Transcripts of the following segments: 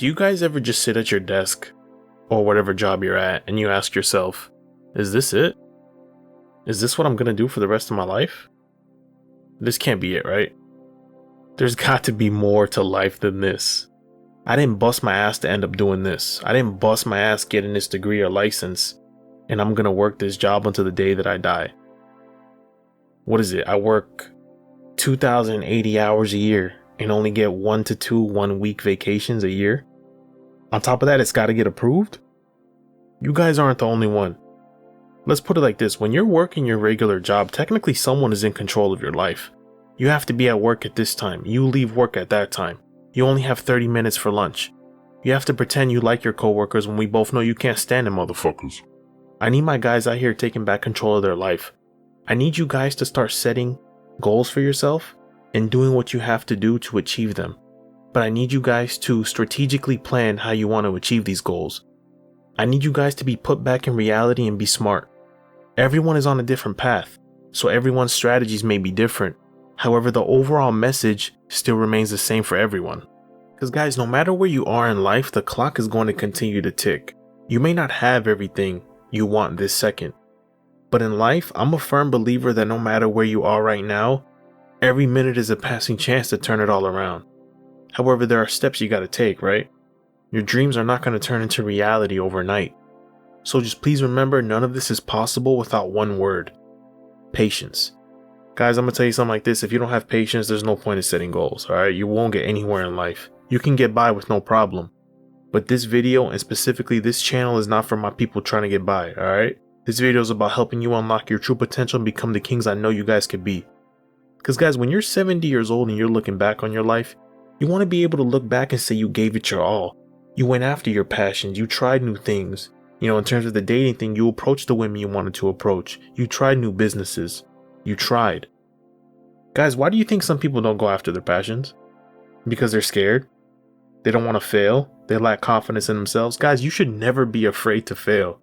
Do you guys ever just sit at your desk or whatever job you're at and you ask yourself, is this it? Is this what I'm going to do for the rest of my life? This can't be it, right? There's got to be more to life than this. I didn't bust my ass to end up doing this. I didn't bust my ass getting this degree or license, and I'm going to work this job until the day that I die. What is it? I work 2,080 hours a year and only get 1 to 2 1-week vacations a year. On top of that, it's got to get approved. You guys aren't the only one. Let's put it like this. When you're working your regular job, technically someone is in control of your life. You have to be at work at this time. You leave work at that time. You only have 30 minutes for lunch. You have to pretend you like your coworkers when we both know you can't stand them motherfuckers. I need my guys out here taking back control of their life. I need you guys to start setting goals for yourself and doing what you have to do to achieve them. But I need you guys to strategically plan how you want to achieve these goals. I need you guys to be put back in reality and be smart. Everyone is on a different path, so everyone's strategies may be different. However, the overall message still remains the same for everyone. Because guys, no matter where you are in life, the clock is going to continue to tick. You may not have everything you want this second. But in life, I'm a firm believer that no matter where you are right now, every minute is a passing chance to turn it all around. However, there are steps you got to take, right? Your dreams are not going to turn into reality overnight. So just please remember, none of this is possible without one word: patience. Guys, I'm going to tell you something like this. If you don't have patience, there's no point in setting goals, all right? You won't get anywhere in life. You can get by with no problem. But this video, and specifically this channel, is not for my people trying to get by, all right? This video is about helping you unlock your true potential and become the kings I know you guys could be. Because guys, when you're 70 years old and you're looking back on your life, you want to be able to look back and say you gave it your all. You went after your passions. You tried new things. In terms of the dating thing, you approached the women you wanted to approach. You tried new businesses. You tried. Guys, why do you think some people don't go after their passions? Because they're scared. They don't want to fail. They lack confidence in themselves. Guys, you should never be afraid to fail.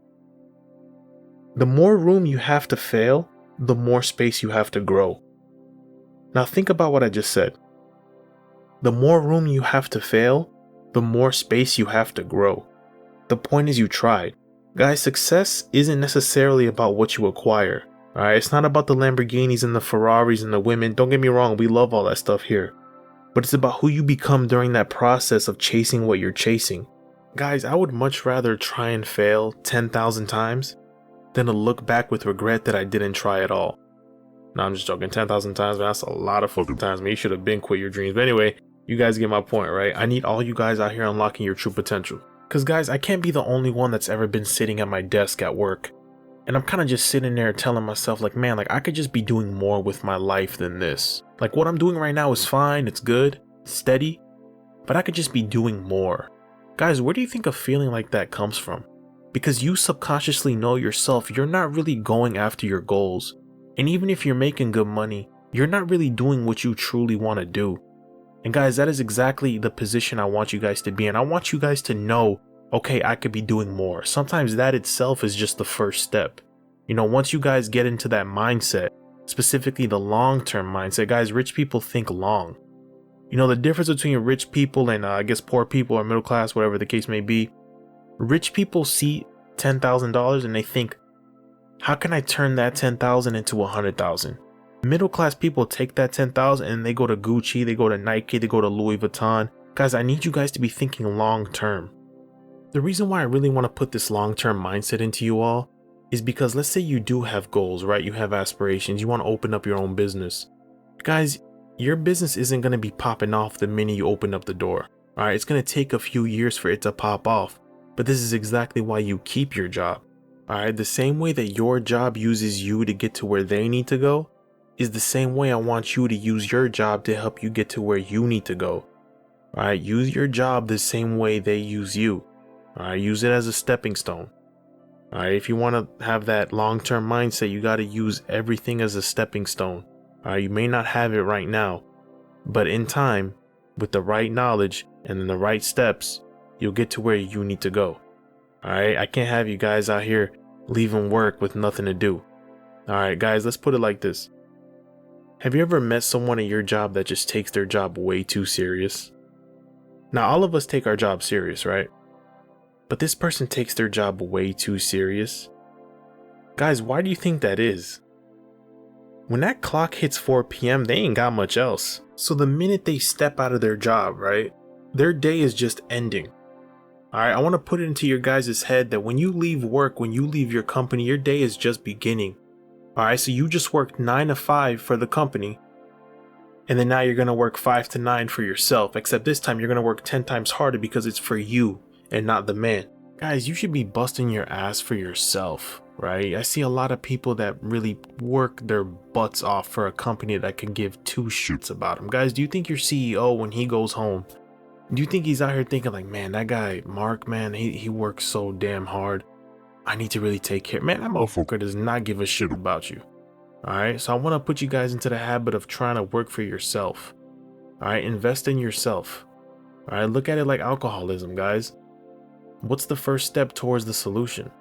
The more room you have to fail, the more space you have to grow. Now think about what I just said. The more room you have to fail, the more space you have to grow. The point is you tried. Guys, success isn't necessarily about what you acquire. Alright, it's not about the Lamborghinis and the Ferraris and the women. Don't get me wrong, we love all that stuff here. But it's about who you become during that process of chasing what you're chasing. Guys, I would much rather try and fail 10,000 times than to look back with regret that I didn't try at all. No, I'm just joking. 10,000 times, man, that's a lot of fucking times, man. You should have been quit your dreams. But anyway, you guys get my point, right? I need all you guys out here unlocking your true potential. Because guys, I can't be the only one that's ever been sitting at my desk at work. And I'm kind of just sitting there telling myself like, man, like I could just be doing more with my life than this. Like what I'm doing right now is fine. It's good. It's steady. But I could just be doing more. Guys, where do you think a feeling like that comes from? Because you subconsciously know yourself, you're not really going after your goals. And even if you're making good money, you're not really doing what you truly want to do. And guys, that is exactly the position I want you guys to be in. I want you guys to know, okay, I could be doing more. Sometimes that itself is just the first step. Once you guys get into that mindset, specifically the long-term mindset, guys, rich people think long. The difference between rich people and I guess poor people or middle class, whatever the case may be, rich people see $10,000 and they think, how can I turn that 10,000 into 100,000? Middle class people take that 10,000 and they go to Gucci, they go to Nike, they go to Louis Vuitton. Guys, I need you guys to be thinking long term. The reason why I really want to put this long term mindset into you all is because let's say you do have goals, right? You have aspirations, you want to open up your own business. Guys, your business isn't going to be popping off the minute you open up the door. All right, it's going to take a few years for it to pop off. But this is exactly why you keep your job. All right, the same way that your job uses you to get to where they need to go is the same way I want you to use your job to help you get to where you need to go. All right, use your job the same way they use you. All right, use it as a stepping stone. All right, if you want to have that long-term mindset, you got to use everything as a stepping stone. All right, you may not have it right now, but in time, with the right knowledge and then the right steps, you'll get to where you need to go. All right, I can't have you guys out here leaving work with nothing to do. All right, guys, let's put it like this. Have you ever met someone at your job that just takes their job way too serious? Now, all of us take our job serious, right? But this person takes their job way too serious. Guys, why do you think that is? When that clock hits 4 p.m., they ain't got much else. So the minute they step out of their job, right, their day is just ending. Alright, I want to put it into your guys' head that when you leave work, when you leave your company, your day is just beginning. Alright, so you just worked 9 to 5 for the company, and then now you're going to work 5 to 9 for yourself, except this time you're going to work 10 times harder because it's for you and not the man. Guys, you should be busting your ass for yourself, right? I see a lot of people that really work their butts off for a company that can give two shits about them. Guys, do you think your CEO, when he goes home, do you think he's out here thinking like, man, that guy, Mark, man, he works so damn hard. I need to really take care. Man, that motherfucker does not give a shit about you. Alright, so I want to put you guys into the habit of trying to work for yourself. Alright, invest in yourself. Alright, look at it like alcoholism, guys. What's the first step towards the solution?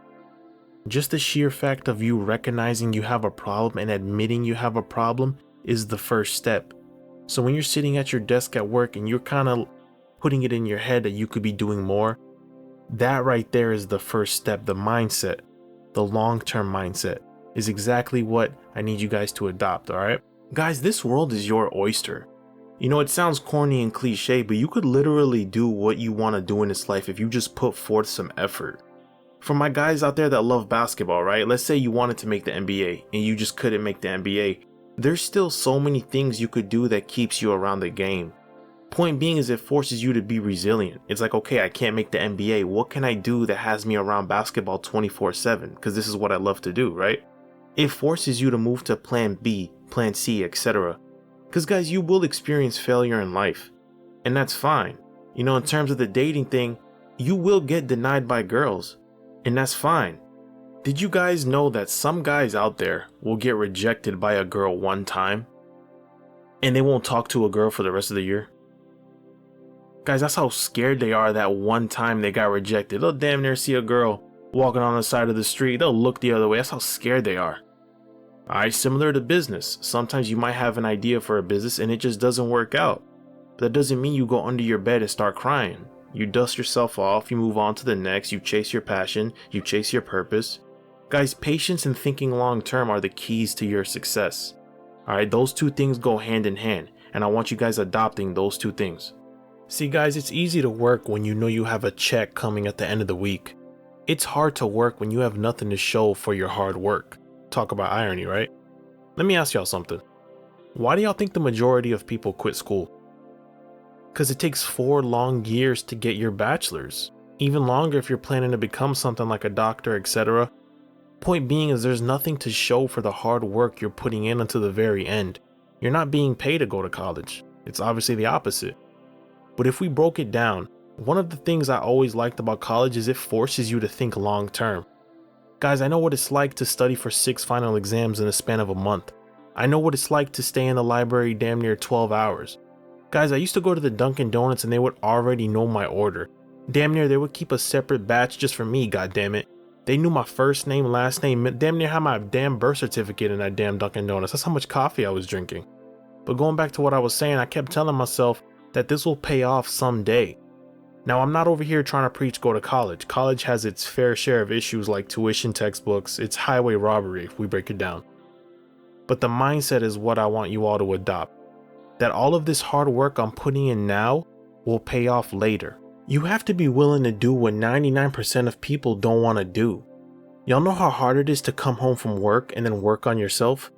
Just the sheer fact of you recognizing you have a problem and admitting you have a problem is the first step. So when you're sitting at your desk at work and you're kind of putting it in your head that you could be doing more, that right there is the first step. The mindset, the long-term mindset, is exactly what I need you guys to adopt, alright? Guys, this world is your oyster. You know, it sounds corny and cliche, but you could literally do what you want to do in this life if you just put forth some effort. For my guys out there that love basketball, right? Let's say you wanted to make the NBA and you just couldn't make the NBA. There's still so many things you could do that keeps you around the game. Point being is it forces you to be resilient. It's like, okay, I can't make the NBA. What can I do that has me around basketball 24/7? Because this is what I love to do, right? It forces you to move to plan B, plan C, etc. Because guys, you will experience failure in life. And that's fine. You know, in terms of the dating thing, you will get denied by girls. And that's fine. Did you guys know that some guys out there will get rejected by a girl one time and they won't talk to a girl for the rest of the year? Guys, that's how scared they are that one time they got rejected. They'll damn near see a girl walking on the side of the street. They'll look the other way. That's how scared they are. Alright, similar to business. Sometimes you might have an idea for a business and it just doesn't work out. But that doesn't mean you go under your bed and start crying. You dust yourself off, you move on to the next, you chase your passion, you chase your purpose. Guys, patience and thinking long term are the keys to your success. Alright, those two things go hand in hand, and I want you guys adopting those two things. See guys, it's easy to work when you know you have a check coming at the end of the week. It's hard to work when you have nothing to show for your hard work. Talk about irony, right? Let me ask y'all something. Why do y'all think the majority of people quit school? Because it takes 4 long years to get your bachelor's. Even longer if you're planning to become something like a doctor, etc. Point being is there's nothing to show for the hard work you're putting in until the very end. You're not being paid to go to college. It's obviously the opposite. But if we broke it down, one of the things I always liked about college is it forces you to think long term. Guys, I know what it's like to study for 6 final exams in the span of a month. I know what it's like to stay in the library damn near 12 hours. Guys, I used to go to the Dunkin' Donuts and they would already know my order. Damn near they would keep a separate batch just for me, goddammit. They knew my first name, last name, damn near had my damn birth certificate in that damn Dunkin' Donuts. That's how much coffee I was drinking. But going back to what I was saying, I kept telling myself that this will pay off someday. Now, I'm not over here trying to preach go to college. College has its fair share of issues like tuition, textbooks. It's highway robbery if we break it down. But the mindset is what I want you all to adopt. That all of this hard work I'm putting in now will pay off later. You have to be willing to do what 99% of people don't want to do. Y'all know how hard it is to come home from work and then work on yourself?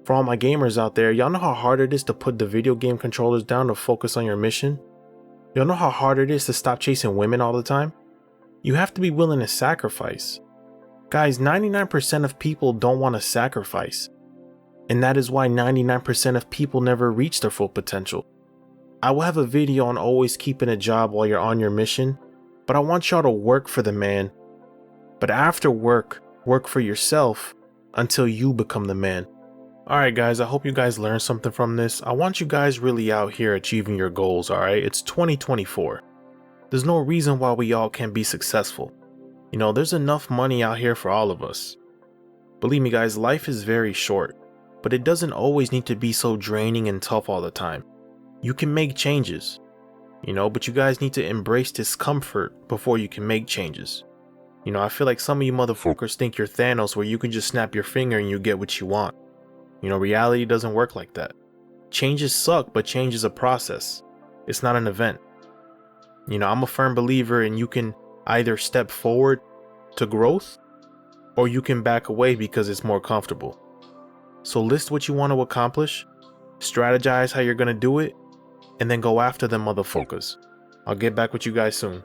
For all my gamers out there, y'all know how hard it is to put the video game controllers down to focus on your mission? Y'all know how hard it is to stop chasing women all the time? You have to be willing to sacrifice. Guys, 99% of people don't want to sacrifice. And that is why 99% of people never reach their full potential. I will have a video on always keeping a job while you're on your mission, but I want y'all to work for the man. But after work, work for yourself until you become the man. Alright guys, I hope you guys learned something from this. I want you guys really out here achieving your goals, alright? It's 2024. There's no reason why we all can't be successful. You know, there's enough money out here for all of us. Believe me guys, life is very short, but it doesn't always need to be so draining and tough all the time. You can make changes. But you guys need to embrace discomfort before you can make changes. I feel like some of you motherfuckers think you're Thanos, where you can just snap your finger and you get what you want. Reality doesn't work like that. Changes suck, but change is a process. It's not an event. I'm a firm believer in you can either step forward to growth or you can back away because it's more comfortable. So list what you want to accomplish, strategize how you're going to do it, and then go after them motherfuckers. I'll get back with you guys soon.